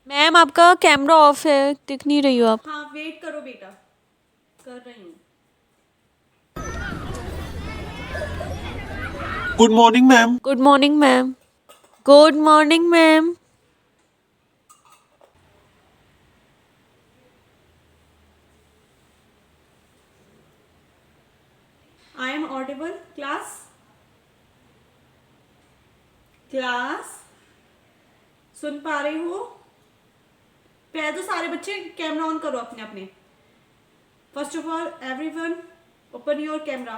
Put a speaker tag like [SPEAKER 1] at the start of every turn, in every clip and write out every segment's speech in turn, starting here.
[SPEAKER 1] Ma'am आपका camera off है, दिख नहीं रही हो आप।
[SPEAKER 2] हाँ वेट करो बेटा, कर रही हूँ।
[SPEAKER 3] Good morning ma'am.
[SPEAKER 1] Good morning ma'am. Good morning ma'am.
[SPEAKER 2] I am audible class? Class सुन पा रही हो? पहले तो सारे बच्चे कैमरा ऑन करो अपने अपने। First of all everyone open your camera.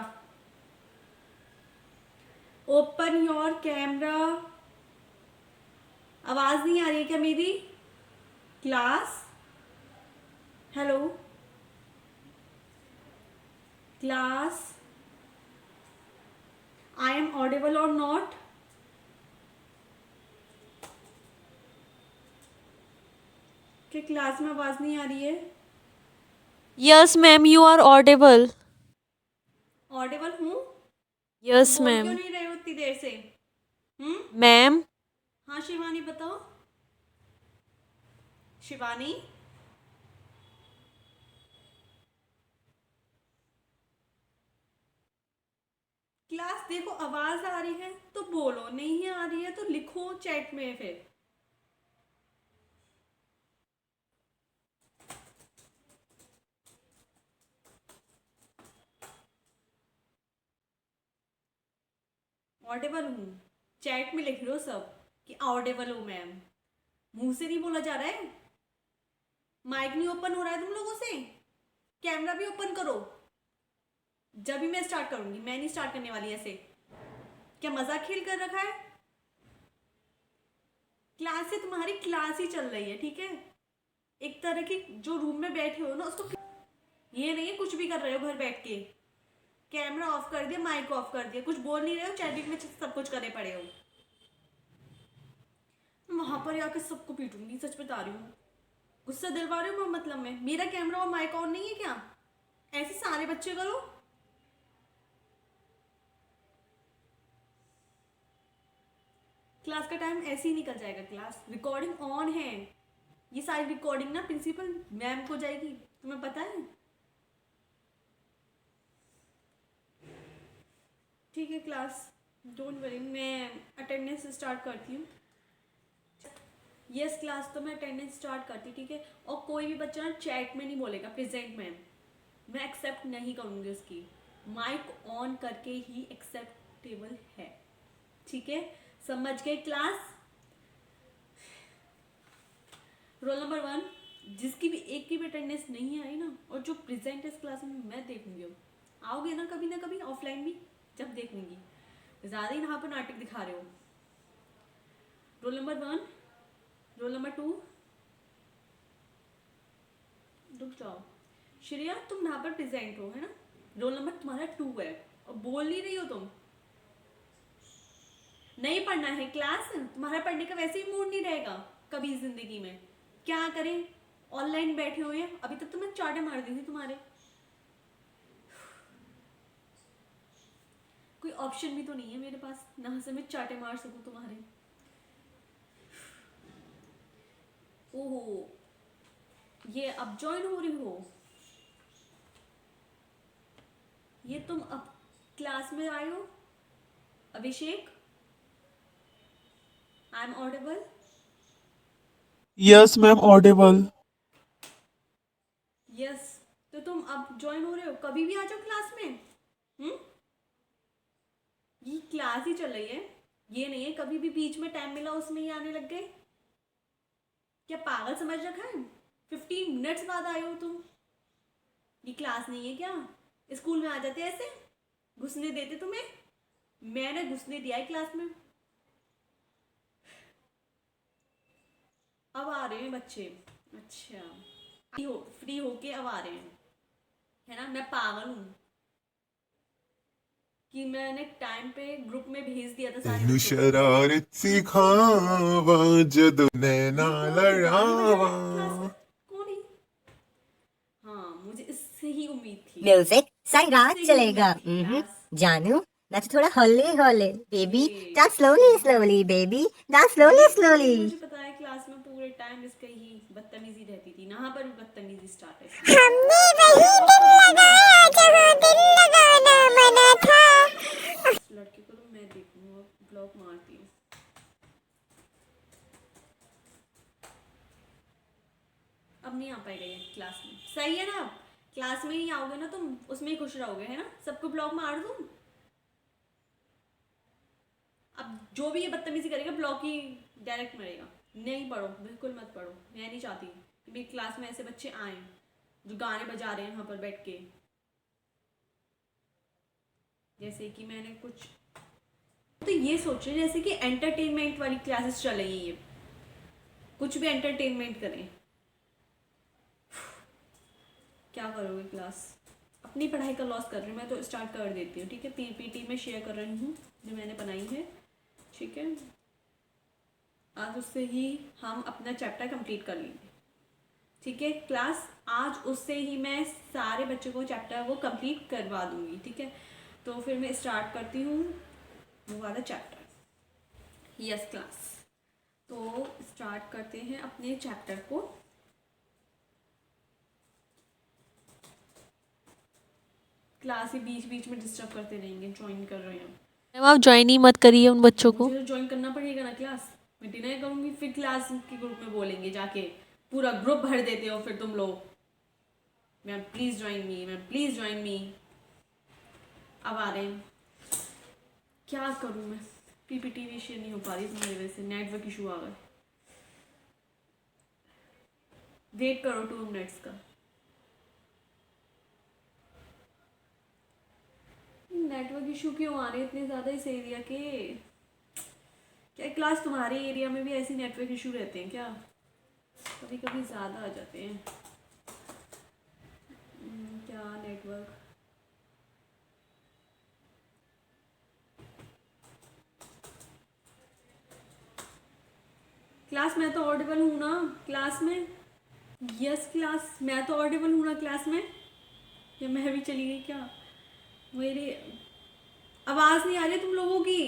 [SPEAKER 2] Open your camera. आवाज नहीं आ रही है क्या मेरी? Class hello class, I am audible or not? कि क्लास में आवाज नहीं आ रही है?
[SPEAKER 1] Yes ma'am, you are audible.
[SPEAKER 2] Audible हूँ तो
[SPEAKER 1] यस
[SPEAKER 2] बोल क्यों
[SPEAKER 1] मैम।
[SPEAKER 2] नहीं रहे हो इतनी देर से?
[SPEAKER 1] मैम।
[SPEAKER 2] हाँ शिवानी बताओ। शिवानी क्लास देखो आवाज आ रही है तो बोलो, नहीं आ रही है तो लिखो चैट में फिर। ऑडिबल हूँ, चैट में लिख लो सब कि ऑडिबल हूँ मैम। मुंह से नहीं बोला जा रहा है। माइक नहीं ओपन हो रहा है तुम लोगों से? कैमरा भी ओपन करो। जब भी मैं स्टार्ट करूंगी, मैं नहीं स्टार्ट करने वाली ऐसे। क्या मजाक खेल कर रखा है? क्लास से तुम्हारी क्लास ही चल रही है, ठीक है? एक तरह की जो रूम में बैठे हो ना उसको, ये नहीं है कुछ भी कर रहे हो घर बैठ के। कैमरा ऑफ कर दिया, माइक ऑफ कर दिया, कुछ बोल नहीं रहे हो, चैटिंग में सब कुछ करे पड़े हो। वहां पर आके सबको पीटूंगी, सच बता रही हूँ। गुस्सा दिलवा रही हूँ मतलब में। मेरा कैमरा और माइक ऑन नहीं है क्या? ऐसे सारे बच्चे करो। क्लास का टाइम ऐसे ही निकल जाएगा। क्लास रिकॉर्डिंग ऑन है। ये सारी रिकॉर्डिंग ना प्रिंसिपल मैम को जाएगी, तुम्हें पता है? ठीक है क्लास, डोंट वरी, मैं अटेंडेंस स्टार्ट करती हूँ। यस क्लास, तो मैं अटेंडेंस स्टार्ट करती, ठीक है? और कोई भी बच्चा ना चैट में नहीं बोलेगा प्रेजेंट मैम, मैं एक्सेप्ट नहीं करूँगी उसकी। माइक ऑन करके ही एक्सेप्टेबल है, ठीक है? समझ गए क्लास? रोल नंबर 1, जिसकी भी एक की भी अटेंडेंस नहीं आई ना, और जो प्रेजेंट है इस क्लास में, मैं देखूंगी। अब आओगे ना कभी ऑफलाइन भी, जब देख लूंगी। ज़्यादा ही यहाँ पर नाटक दिखा रहे हो। रोल नंबर 1, रोल नंबर 2, रुक जाओ। श्रेया तुम यहाँ पर प्रेजेंट हो, है ना? रोल नंबर तुम्हारा 2 है और बोल नहीं रही हो तुम। नहीं पढ़ना है क्लास? तुम्हारा पढ़ने का वैसे ही मूड नहीं रहेगा कभी जिंदगी में। क्या करें, ऑनलाइन बैठे हुए हैं। अभी तक तो मैं चाटे मार दी थी तुम्हारे। कोई ऑप्शन भी तो नहीं है मेरे पास, ना से मैं चाटे मार सकूं तुम्हारे। ओहो, ये अब ज्वाइन हो रही हो? ये तुम अब क्लास में आए हो? Abhishek, I am audible?
[SPEAKER 3] Yes ma'am audible.
[SPEAKER 2] Yes, तो तुम अब ज्वाइन हो रहे हो, कभी भी आ जाओ क्लास में। हम्म, ये क्लास ही चल रही है, ये नहीं है कभी भी बीच में टाइम मिला उसमें ही आने लग गए। क्या पागल समझ रखा है? 15 मिनट्स बाद आए हो तुम। ये क्लास नहीं है क्या? स्कूल में आ जाते ऐसे, घुसने देते तुम्हें? मैंने घुसने दिया है क्लास में। अब आ रहे हैं बच्चे, अच्छा। फ्री होके अब आ रहे हैं, है ना? मैं पागल हूँ कि मैंने टाइम पे ग्रुप में भेज दिया था सारे
[SPEAKER 3] तेनू
[SPEAKER 2] बच्चों को।
[SPEAKER 3] शरारत सिखावा जदों नैना
[SPEAKER 2] ये कौन है? गाने बजा रहे
[SPEAKER 3] लड़ावा।
[SPEAKER 2] हैं क्लास में? कौन है? हाँ, मुझे इससे ही उम्मीद थी,
[SPEAKER 4] म्यूजिक सारी रात
[SPEAKER 2] इससे ही
[SPEAKER 4] चलेगा।
[SPEAKER 2] उम्मीद थी क्लास।
[SPEAKER 4] जानू नाच थोड़ा हौले हौले बेबी,
[SPEAKER 2] ये
[SPEAKER 4] dance slowly slowly baby, dance slowly slowly.
[SPEAKER 2] मुझे पता है क्लास में पूरे टाइम इसका ही यहाँ पर भी बदतमीजी स्टार्ट है।
[SPEAKER 4] हमने वही दिल लगाया जहाँ दिल लगाना मना था।
[SPEAKER 2] इस लड़के को तो मैं देखूंगा, ब्लॉक मारती हूँ। अब नहीं आ पाएगा ये क्लास में, सही है ना? अब क्लास में ही आओगे ना तुम, उसमें ही खुश रहोगे, है ना? सबको ब्लॉक मार दूँ? अब जो भी ये बदतमीजी करेगा ब्लॉक ही डायरेक्ट मरेगा। नहीं पढ़ो, बिल्कुल मत पढ़ो। मैं नहीं चाहती कि मेरी क्लास में ऐसे बच्चे आए जो गाने बजा रहे हैं यहाँ पर बैठ के। जैसे कि मैंने कुछ तो ये सोचे जैसे कि एंटरटेनमेंट वाली क्लासेस चल रही है, कुछ भी एंटरटेनमेंट करें। क्या करोगे क्लास? अपनी पढ़ाई का लॉस कर रही हूँ मैं, तो स्टार्ट कर देती हूँ, ठीक है? पीपीटी में शेयर कर रही हूँ जो मैंने बनाई है, ठीक है? आज उससे ही हम अपना चैप्टर कंप्लीट कर लेंगे, ठीक है क्लास? आज उससे ही मैं सारे बच्चों को चैप्टर वो कंप्लीट करवा दूँगी, ठीक है? तो फिर मैं स्टार्ट करती हूँ वो वाला चैप्टर। यस क्लास, तो स्टार्ट करते हैं अपने चैप्टर को। क्लास ही बीच बीच में डिस्टर्ब करते रहेंगे, ज्वाइन कर रहे हैं।
[SPEAKER 1] मैम आप ज्वाइन ही मत करिए उन बच्चों को।
[SPEAKER 2] मुझे तो ज्वाइन करना पड़ेगा ना क्लास, मैं डिनाई करूँगी फिर क्लास के ग्रुप में बोलेंगे जाके, पूरा ग्रुप भर देते हो फिर तुम लोग। Ma'am please join me, ma'am please join me. अब आ रहे हैं, क्या करूँ मैं? पीपीटी भी शेयर नहीं हो पा रही तुम्हारी वजह से, नेटवर्क इशू आ गए। वेट करो 2 मिनट्स का। नेटवर्क इशू क्यों आ रहे हैं इतने ज़्यादा इस एरिया के? क्या क्लास तुम्हारे एरिया में भी ऐसे नेटवर्क इशू रहते हैं क्या? कभी कभी ज़्यादा आ जाते हैं। क्या नेटवर्क? क्लास मैं तो ऑडिबल हूँ ना क्लास में? यस क्लास, मैं तो ऑडिबल हूँ ना क्लास में? या मैं भी चली गई क्या? मेरी आवाज़ नहीं आ रही तुम लोगों की?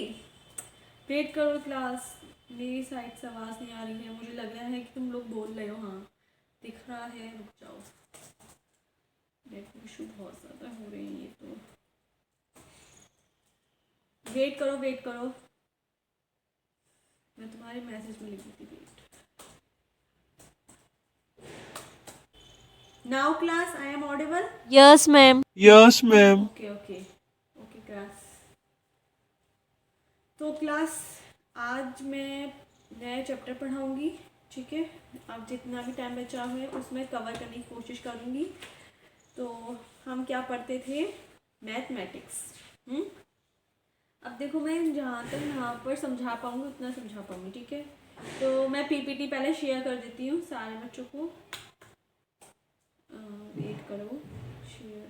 [SPEAKER 2] वेट करो क्लास, मेरी साइड से आवाज़ नहीं आ रही है। मुझे लग रहा है कि तुम लोग बोल रहे हो, हाँ दिख रहा है। रुक जाओ, नेटवर्क इशू बहुत ज़्यादा हो रहे हैं ये तो। वेट करो वेट करो, मैं तुम्हारे मैसेज में लिख देती wait. Now class I am audible?
[SPEAKER 1] Yes ma'am.
[SPEAKER 3] Yes, ma'am.
[SPEAKER 2] Okay okay okay class. तो क्लास आज मैं नया चैप्टर पढ़ाऊँगी, ठीक है? अब जितना भी टाइम बचा है उसमें कवर करने की कोशिश करूँगी। तो हम क्या पढ़ते थे? मैथमेटिक्स। अब देखो मैं जहाँ तक यहाँ पर समझा पाऊँगी उतना समझा पाऊँगी, ठीक है? तो मैं पीपीटी पहले शेयर कर देती हूँ सारे बच्चों को। वेट करो, शेयर।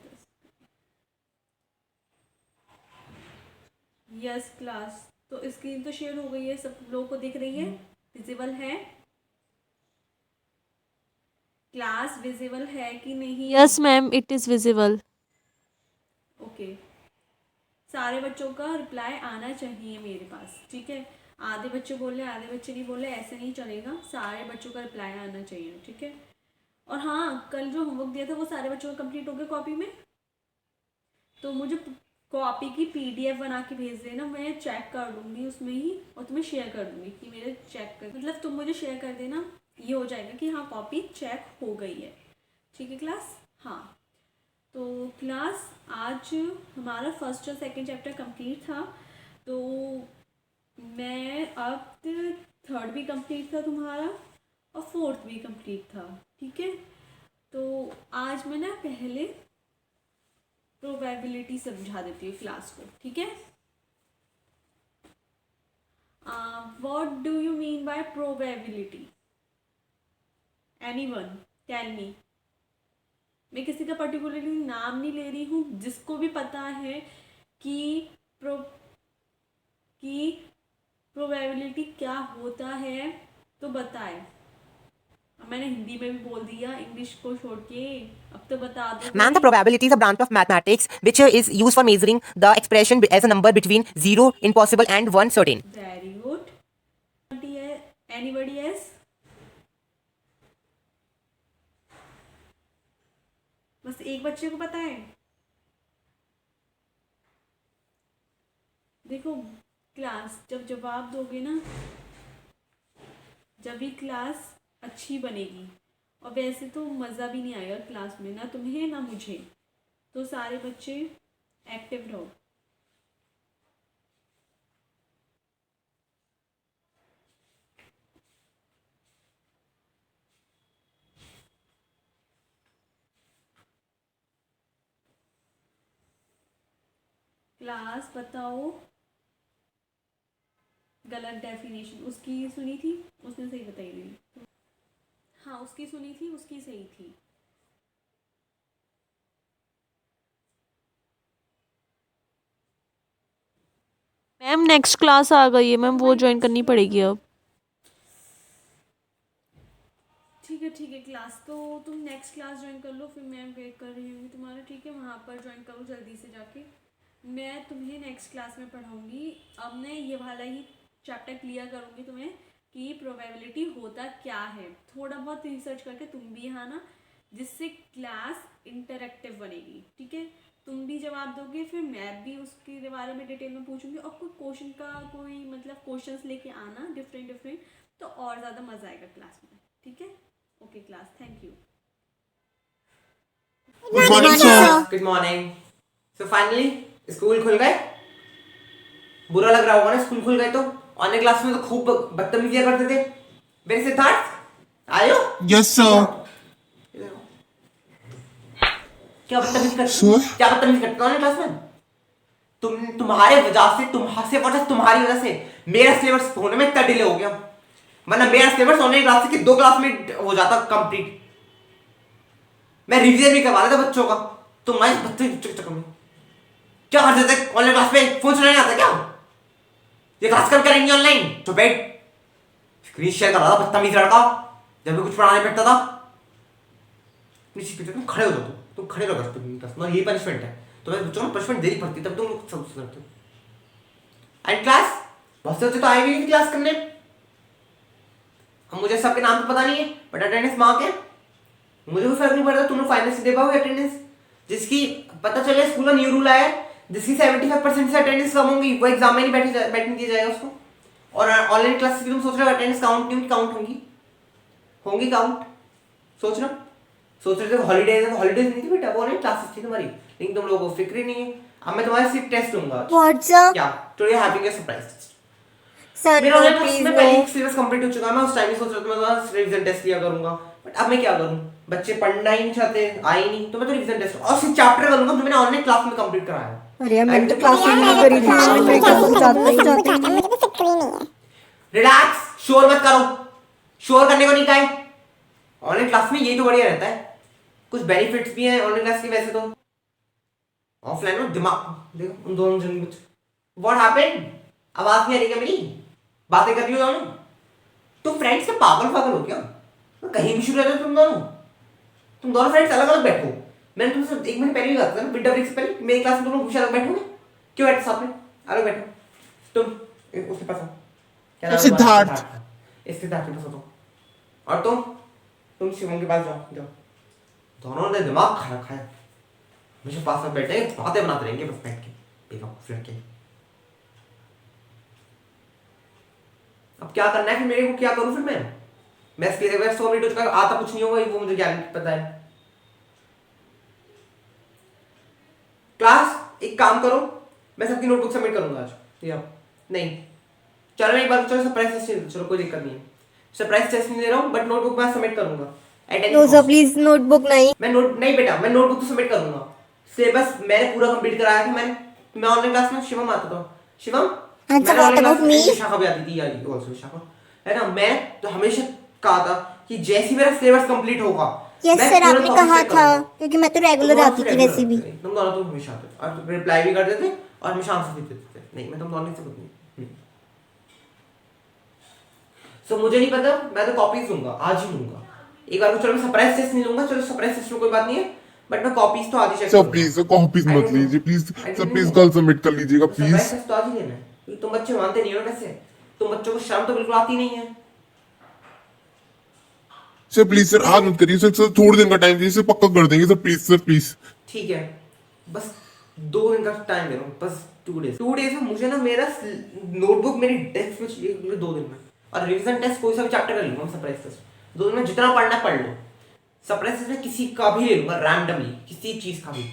[SPEAKER 2] यस क्लास, तो स्क्रीन तो शेयर हो गई है, सब लोगों को दिख रही है, विजिबल है? क्लास विजिबल है कि नहीं?
[SPEAKER 1] Yes ma'am it is visible.
[SPEAKER 2] Okay, सारे बच्चों का रिप्लाई आना चाहिए मेरे पास, ठीक है? आधे बच्चे बोले आधे बच्चे नहीं बोले, ऐसे नहीं चलेगा। सारे बच्चों का रिप्लाई आना चाहिए, ठीक है? और हाँ, कल जो होमवर्क दिया था वो सारे बच्चों का कंप्लीट हो गया कॉपी में। तो मुझे कॉपी की पीडीएफ बना के भेज देना, मैं चेक कर दूँगी उसमें ही और तुम्हें शेयर कर दूँगी कि मेरे चेक कर, मतलब तुम मुझे शेयर कर देना, ये हो जाएगा कि हाँ कॉपी चेक हो गई है, ठीक है क्लास? हाँ, तो क्लास आज हमारा फर्स्ट और सेकंड चैप्टर कंप्लीट था। तो मैं अब थर्ड भी कंप्लीट था तुम्हारा और फोर्थ भी कंप्लीट था, ठीक है? तो आज मैं ना पहले प्रोबेबिलिटी समझा देती हूँ क्लास को, ठीक है? What do you mean by probability? Anyone tell me. मैं किसी का पर्टिकुलरली नाम नहीं ले रही हूँ, जिसको भी पता है कि प्रोबेबिलिटी क्या होता है तो बताए। अब मैंने हिंदी में भी बोल दिया इंग्लिश को छोड़ के, अब तो बता दो।
[SPEAKER 5] Ma'am, the probability is a branch of mathematics which is used for measuring the expression as a number between 0 impossible and 1 certain.
[SPEAKER 2] Very good. Anybody else? बस एक बच्चे को पता है। देखो क्लास जब जवाब दोगे ना, जब भी क्लास अच्छी बनेगी। और वैसे तो मज़ा भी नहीं आएगा क्लास में, ना तुम्हें ना मुझे। तो सारे बच्चे एक्टिव रहो। क्लास बताओ गलत डेफिनेशन। उसकी सुनी थी, उसने सही बताई थी। हाँ उसकी सुनी थी, उसकी सही थी।
[SPEAKER 1] मैम नेक्स्ट क्लास आ गई है मैम, वो ज्वाइन करनी पड़ेगी अब।
[SPEAKER 2] ठीक है क्लास तो तुम नेक्स्ट क्लास ज्वाइन कर लो, फिर मैं वेट कर रही हूँ तुम्हारा। ठीक है वहाँ पर ज्वाइन करो जल्दी से जाके। मैं तुम्हें नेक्स्ट क्लास में पढ़ाऊँगी। अब मैं ये वाला ही चैप्टर क्लियर करूँगी तुम्हें कि प्रोबेबिलिटी होता क्या है। थोड़ा बहुत रिसर्च करके तुम भी यहाँ ना, जिससे क्लास इंटरेक्टिव बनेगी। ठीक है तुम भी जवाब दोगे, फिर मैं भी उसके बारे में डिटेल में पूछूंगी। और कोई क्वेश्चन का कोई मतलब क्वेश्चंस लेके आना डिफरेंट, तो और ज़्यादा मज़ा आएगा क्लास में। ठीक है okay class, thank you.
[SPEAKER 3] Good morning sir.
[SPEAKER 5] Good morning. So finally school खुल गए। बुरा लग रहा होगा ना स्कूल खुल गए तो। ऑनलाइन क्लास में तो खूब बदतमीजियां करते थे। मेरे सिद्धार्थ आयो।
[SPEAKER 3] Yes sir.
[SPEAKER 5] क्या बदतमीजी करते
[SPEAKER 3] Sir?
[SPEAKER 5] क्या बदतमीजी करते ऑनलाइन क्लास में? तुम्हारे वजह से तुम्हारी वजह से मेरा सिलेबस होने में इतना डिले हो गया। वरना मेरा सिलेबस ऑनलाइन क्लास के 2 क्लास में हो जाता कंप्लीट। मैं रिवीजन भी करवा देता बच्चों का। तुम्हारे बच्चे चक्कर में क्या कर देते ऑनलाइन क्लास में? फोन चलाने आता क्या? ये क्लास कब करेंगे ऑनलाइन? तो बैठ स्क्रीन शेयर कर रहा था बदतमीज लड़का जब भी कुछ पढ़ाने बैठता था। तुम खड़े हो जाओ, तुम खड़े रहो क्लास में। ये पनिशमेंट है, तुम्हें बच्चों को पनिशमेंट देनी पड़ती, तब तुम लोग सब सुधरते हो। एंड क्लास बहुत से बच्चे तो आए भी नहीं क्लास करने। अब मुझे सबके नाम तो पता नहीं है, बट अटेंडेंस मार्क है। मुझे कोई फर्क नहीं पड़ता, तुम लोग फाइनल से दे पाओगे अटेंडेंस। जिसकी पता चले स्कूल का न्यू रूल आया है, जिसकी 75% से अटेंडेंस कम होगी वो एग्जाम में नहीं बैठने दिया जाएगा उसको। और ऑनलाइन क्लासेस भी तुम सोच रहे हो अटेंडेंस काउंट नहीं होगी? काउंट होंगी काउंट। सोच रहे थे हॉलीडेज है, हॉलीडेज नहीं थी बेटा, वो ऑनलाइन क्लासेस थी तुम्हारी। लेकिन तुम लोगों को फिक्र ही नहीं है। अब मैं तुम्हारे सिर्फ टेस्ट लूंगा।
[SPEAKER 4] व्हाट्सअप
[SPEAKER 5] क्या today having a surprise test.
[SPEAKER 4] Sir
[SPEAKER 5] मेरा ऑनलाइन
[SPEAKER 4] प्लीज
[SPEAKER 5] में पहले सिलेबस कंप्लीट हो चुका है। मैं उस टाइम ही सोच रहा था मैं बस रिवीजन टेस्ट लिया करूंगा, बट अब मैं क्या करूं? बच्चे पढ़ना ही नहीं चाहते, आए ही नहीं, तो मैं तो रिवीजन टेस्ट और सिर्फ चैप्टर करूंगा जो मैंने ऑनलाइन क्लास में कंप्लीट कराया है।
[SPEAKER 4] अरे मैं तो क्लास में नहीं करी थी, मैं क्या समझाता ही जाता मुझे तो फिक्र ही नहीं है।
[SPEAKER 5] रिलैक्स, शोर मत करो। शोर करने को नहीं कहा है। ऑनलाइन क्लास में यही तो बढ़िया रहता है। कुछ बेनिफिट्स भी हैं ऑनलाइन क्लास के वैसे तो। ऑफलाइन में दिमाग देखो उन दोनों जन कुछ व्हाट हैपेंड। आवाज नहीं आ रही क्या मेरी? बातें कर रही हो दोनों? तुम फ्रेंड्स के पागल हो क्या? कहीं भी शुरू रहते हो तुम दोनों फ्रेंड्स अलग अलग बैठो। मैंने तुमसे 1 महीने पहले भी कहा था ना विंटर ब्रेक से पहले, मेरी क्लास में तुम लोग हमेशा अलग बैठोगे। क्यों बैठे साथ में? अलग बैठो। तुम उसके पास आओ। क्या नाम है
[SPEAKER 3] सिद्धार्थ।
[SPEAKER 5] तुम्हारा? इस सिद्धार्थ के पास आओ। और तुम शिवम के पास जाओ। दोनों ने दिमाग खा खाया। हमेशा पास में बैठे बातें बनाते रहेंगे बस बैठ के बेवकूफ लड़के। अब क्या करना है फिर मेरे को? क्या करूं फिर मैं सिलेबस तो कंप्लीट हो चुका है, आता कुछ नहीं होगा वो मुझे गारंटी पता है। क्लास एक काम करो, मैं सबकी नोटबुक सबमिट करूंगा आज या नहीं? चलो एक बार चलो सरप्राइज टेस्ट, चलो कोई दिक्कत नहीं है। सरप्राइज टेस्ट नहीं ले रहा हूँ बट नोटबुक मैं सबमिट करूंगा।
[SPEAKER 4] नो सर प्लीज नोटबुक नहीं।
[SPEAKER 5] मैं नोट नहीं बेटा, मैं नोटबुक तो सबमिट करूंगा। सिलेबस मैंने पूरा कंप्लीट कराया था। मैं ऑनलाइन क्लास में शिवम आता था। शिवम
[SPEAKER 4] अच्छा व्हाट अबाउट मी?
[SPEAKER 5] शाखा भी आती थी यार, आल्सो शाखा है ना। मैं तो हमेशा कहा था कि जैसे मेरा सिलेबस कंप्लीट होगा
[SPEAKER 4] यस सर आपने कहा था, क्योंकि मैं तो रेगुलर आती थी वैसे भी।
[SPEAKER 5] तुम दोनों तो हमेशा आते थे और तुम रिप्लाई भी करते थे और हमेशा आंसर भी देते थे। नहीं मैं तुम दोनों से कुछ नहीं। सो मुझे नहीं पता, मैं तो कॉपीज लूंगा, आज ही लूंगा एक बार। चलो मैं सरप्राइज टेस्ट नहीं लूंगा, चलो सरप्राइज टेस्ट में कोई बात नहीं है, बट मैं कॉपीज तो आज ही check
[SPEAKER 3] sir please sir copies मत लीजिए प्लीज सर, प्लीज कल सबमिट कर लीजिएगा प्लीज।
[SPEAKER 5] सरप्राइज टेस्ट तो आज ही लेना है क्योंकि तुम बच्चे मानते नहीं हो कैसे। तुम बच्चों को शर्म तो बिल्कुल आती नहीं है।
[SPEAKER 3] सर प्लीज सर आज मत करिए सर थोड़े दिन का टाइम दीजिए सर, पक्का कर देंगे सर प्लीज।
[SPEAKER 5] ठीक है, बस 2 दिन का टाइम दे रहा हूँ, बस 2 डेज। 2 डेज में मुझे ना मेरा नोटबुक मेरी डेस्क में चाहिए पूरे 2 दिन में, और रिवीजन टेस्ट कोई सा भी चैप्टर कर लूंगा, सरप्राइज टेस्ट 2 दिन में जितना पढ़ना है पढ़ लो। सरप्राइज टेस्ट में किसी का भी ले लूंगा रैंडमली, किसी चीज का भी।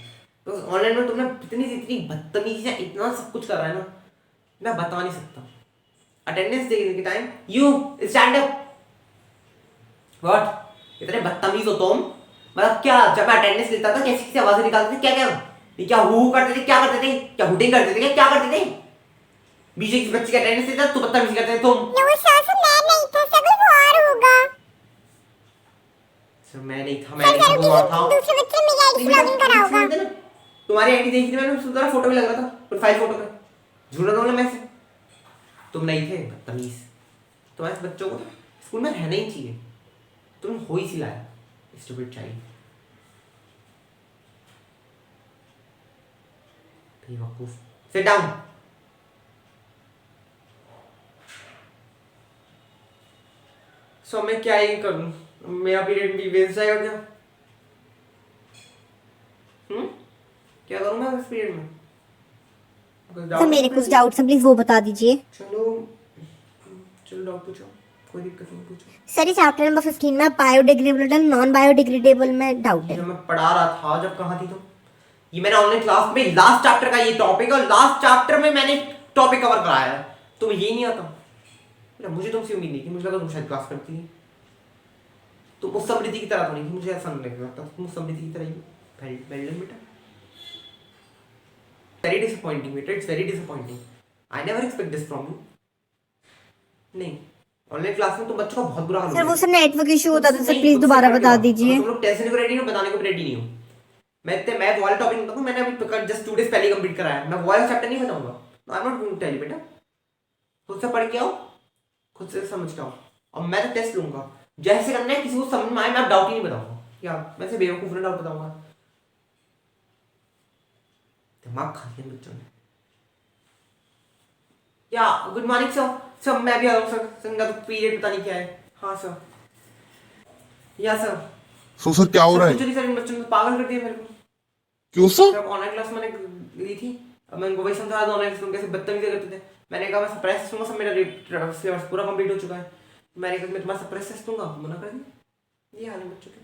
[SPEAKER 5] तो ऑनलाइन में तुमने इतनी बदतमीजी से इतना सब कुछ कर रहा है ना, मैं बता नहीं सकता। अटेंडेंस देखने के time you stand up, what इतने बदतमीज हो तुम, मतलब क्या? जब मैं अटेंडेंस लेता था कैसी कैसी आवाजें निकालते थे, क्या क्या ये क्या हु करते थे, क्या करते थे, क्या हुटिंग करते थे, क्या करते थे? बीच में किसी बच्चे का अटेंडेंस लेता तो बदतमीजी करते थे तुम।
[SPEAKER 4] नो सर मैं नहीं था, सर कोई और होगा।
[SPEAKER 5] सर मैं नहीं था, मैं नहीं था, वो था
[SPEAKER 4] दूसरे बच्चे मेरी आईडी से लॉगिन करा होगा।
[SPEAKER 5] तुम्हारी आईडी देखी थी मैंने, उसमें तुम्हारा फोटो भी लग रहा था, प्रोफाइल फोटो पे। झूठ बोलना मैं से, तुम नहीं थे बदतमीज। तुम्हारे बच्चों को स्कूल में रहना ही चाहिए, तुम हो ही सिलाया स्टूपिड चाइल्ड। बेवकूफ, सिट डाउन। सो मैं क्या ही करूं, मेरा पीरियड भी वेस्ट जाएगा क्या? क्या करूं मैं इस पीरियड में?
[SPEAKER 4] सर मेरे कुछ डाउट्स हैं, प्लीज वो बता दीजिए।
[SPEAKER 5] चलो डाउट पूछो, कोई दिक्कत नहीं, पूछो।
[SPEAKER 4] सर इस चैप्टर नंबर 15 में बायोडिग्रेडेबल और नॉन बायोडिग्रेडेबल में डाउट है।
[SPEAKER 5] जब मैं पढ़ा रहा था, जब कहाँ थी तुम? ये मैंने ऑनलाइन क्लास में लास्ट चैप्टर का ये टॉपिक, और लास्ट चैप्टर में मैंने टॉपिक कवर कराया है, तुम्हें ये नहीं आता? मुझे तुमसे उम्मीद नहीं थी, मुझे लगा तुम शायद क्लास करती थी। तुम उस समृद्धि की तरह तो नहीं थी, मुझे ऐसा नहीं लगता तुम उस समृद्धि की तरह ही बेटा। वेरी डिसअपॉइंटिंग बेटा, it's very disappointing. I never expect this from you. नहीं, ऑनलाइन क्लास में तो बच्चों का बहुत बुरा हाल
[SPEAKER 4] सर वो सर नेटवर्क इशू होता था, सर प्लीज दोबारा बता दीजिए।
[SPEAKER 5] तुम लोग टेंशन को रेडी हो, बताने को रेडी नहीं हो। मैं वाला टॉपिक बताऊं, मैंने अभी जस्ट 2 डेज पहले कंप्लीट कराया है, मैं वाला चैप्टर नहीं बताऊंगा। I am not going to tell you बेटा, खुद से पढ़ के आओ, खुद से समझ के आओ, और मैं तो टेस्ट लूंगा। जैसे करना है, किसी को समझ में आए, मैं डाउट ही नहीं बताऊंगा, क्या मैं से बेवकूफ ने डाउट बताऊंगा? दिमाग खा लिया बच्चों ने। या गुड मॉर्निंग सर, मैं भी आ रहा हूँ सर, संगा तो पीरियड पता नहीं क्या है। हाँ सर, या सर।
[SPEAKER 3] सो सर क्या हो रहा है?
[SPEAKER 5] कुछ नहीं सर, इन बच्चों ने पागल कर दिया मेरे को।
[SPEAKER 3] क्यों सर?
[SPEAKER 5] जब ऑनलाइन क्लास मैंने ली थी, अब मैं उनको वही समझा रहा था ऑनलाइन क्लास कैसे बदतमीजी करते थे। मैंने कहा मैं सरप्राइज टेस्ट दूंगा, सब मेरा सिलेबस पूरा कंप्लीट हो चुका है। मैंने कहा मैं तुम्हारा सरप्राइज टेस्ट दूंगा, मना कर दिया। ये हाल है बच्चों के,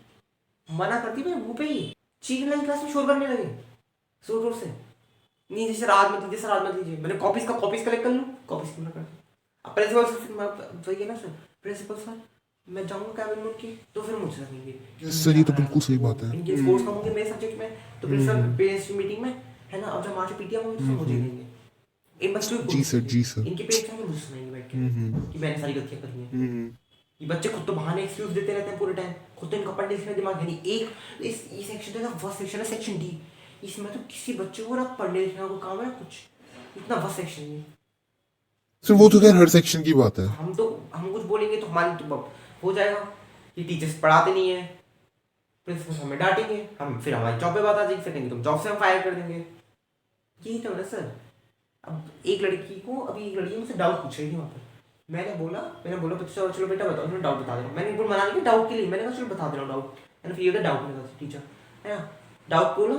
[SPEAKER 5] मना करती मैं मुंह पे ही। चीखने लगी, क्लास में शोर करने लगे जोर जोर से। नहीं सर आज मत लीजिए, सर आज मत लीजिए। मैंने कॉपीज कलेक्ट कर लूँ, कॉपीज मना कर दी। अब प्रिंसिपल वही है ना सर, प्रिंसिपल सर मैं जाऊंगा कैबिन में उनकी, तो फिर मुझसे रखेंगे।
[SPEAKER 3] सर ये तो बिल्कुल सही बात है।
[SPEAKER 5] इनके स्कोर्स कम होंगे मेरे सब्जेक्ट में, तो प्रिंसिपल पेरेंट्स मीटिंग में है ना, अब जब आज पीटीएम होगी तो मुझे देंगे। इन बच्चों को
[SPEAKER 3] जी सर
[SPEAKER 5] इनके पेरेंट्स आएंगे, मुझे सुनाएंगे बैठ के कि मैंने सारी गलतियां करी हैं। ये बच्चे खुद तो बहाने एक्सक्यूज देते रहते हैं पूरे टाइम, खुद तो इनका पढ़ने लिखने दिमाग है नहीं। एक इस ये सेक्शन है, फर्स्ट सेक्शन है, सेक्शन डी, इसमें तो किसी बच्चे को ना पढ़ने लिखने का काम है कुछ, इतना फर्स्ट सेक्शन है।
[SPEAKER 3] सर वो तो खैर हर सेक्शन की बात है।
[SPEAKER 5] हम कुछ बोलेंगे तो हमारी तो हो जाएगा कि टीचर्स पढ़ाते नहीं है, प्रिंसिपल हमें डांटेंगे, हम फिर हमारी जॉब पे बात आ जाएगी, फिर कहेंगे तुम जॉब से हम फायर कर देंगे। यही तो ना सर। अब एक लड़की मुझसे डाउट पूछ रही थी वहाँ पर, मैंने बोला चलो बेटा बताओ, उन्होंने डाउट बता देना। मैंने मना नहीं किया डाउट के लिए, मैंने कहा चलो बता देना डाउट। मैंने फिर ये डाउट नहीं था टीचर है ना, डाउट बोलो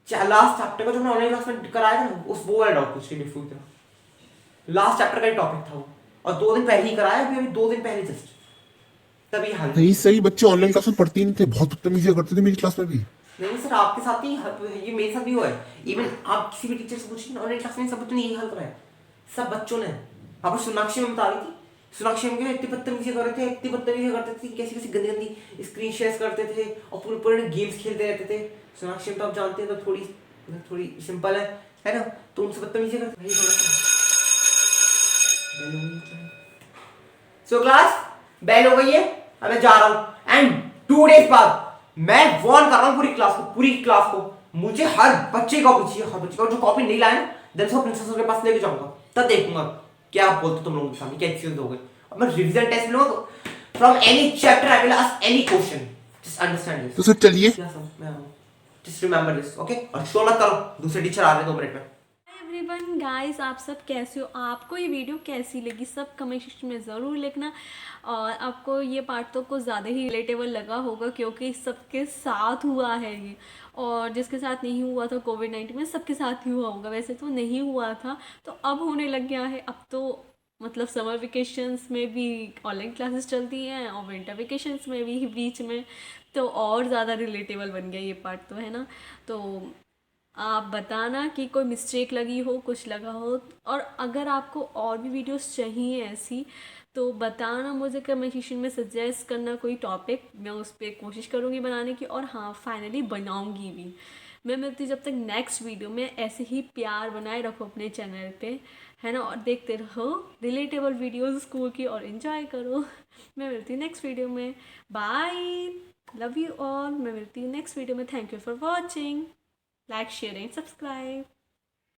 [SPEAKER 5] लास्ट चैप्टर का जो मैंने ऑनलाइन क्लास में कराया था ना, उस वो वाला डाउट पूछ रही थी। लास्ट चैप्टर का ही टॉपिक था वो, और 2 दिन पहले ही कराया, अभी 2 दिन पहले जस्ट तभी हाल।
[SPEAKER 3] नहीं सही बच्चे ऑनलाइन क्लास में पढ़ते ही नहीं थे, बहुत बदतमीजी करते थे मेरी क्लास में भी।
[SPEAKER 5] नहीं सर आपके साथ ही ये मेरे साथ भी हुआ है। इवन आप किसी भी टीचर से पूछिए ऑनलाइन क्लास में, सब बच्चों ने यही हाल कराया, सब बच्चों ने। आप सोनाक्षी में बता रही थी, सोनाक्षी में इतनी बदतमीजी कर रहे थे, इतनी बदतमीजी करते थे, कैसी गंदी स्क्रीन शेयर करते थे और पूरे गेम्स खेलते रहते थे। सोनाक्षी में तो आप जानते हैं तो थोड़ी सिंपल है ना, तो उनसे बदतमीजी करते। सो क्लास बेल हो गई है, अब मैं जा रहा हूं। एंड 2 डेज बाद मैं वार्न कर रहा हूं पूरी क्लास को, मुझे हर बच्चे का कॉपी चाहिए, हर बच्चे का। जो कॉपी नहीं लाया ना, देन उसको प्रिंसिपल के पास लेके जाऊंगा, तब देखूंगा क्या आप बोलते तुम लोगों के सामने, क्या एक्सक्यूज दोगे। अब मैं रिवीजन टेस्ट लूंगा from any chapter, I will ask any question, just understand this.
[SPEAKER 3] तो सर चलिए,
[SPEAKER 5] मैं जस्ट रिमेंबर दिस, ओके। और शो मत करो, दूसरे टीचर आ रहे हैं 2 मिनट में।
[SPEAKER 2] एवरीवन गाइस, आप सब कैसे हो? आपको ये वीडियो कैसी लगी सब कमेंट सेक्शन में ज़रूर लिखना। और आपको ये पार्ट तो कुछ ज़्यादा ही रिलेटेबल लगा होगा क्योंकि सबके साथ हुआ है ये, और जिसके साथ नहीं हुआ था कोविड-19 में सबके साथ ही हुआ होगा। वैसे तो नहीं हुआ था, तो अब होने लग गया है। अब तो मतलब समर वेकेशंस में भी ऑनलाइन क्लासेस चलती हैं और विंटर वेकेशंस में भी बीच में, तो और ज़्यादा रिलेटेबल बन गया ये पार्ट तो, है ना। तो आप बताना कि कोई मिस्टेक लगी हो, कुछ लगा हो, और अगर आपको और भी वीडियोस चाहिए ऐसी तो बताना मुझे कमेंट सेक्शन में, सजेस्ट करना कोई टॉपिक, मैं उस पर कोशिश करूँगी बनाने की, और हाँ फाइनली बनाऊँगी भी। मैं मिलती जब तक नेक्स्ट वीडियो में। ऐसे ही प्यार बनाए रखो अपने चैनल पे, है ना, और देखते रहो रिलेटेबल वीडियोस स्कूल की और एंजॉय करो। मैं मिलती हूँ नेक्स्ट वीडियो में। Bye, love you all. मैं मिलती हूँ नेक्स्ट वीडियो में। Thank you for watching. Like, share and subscribe.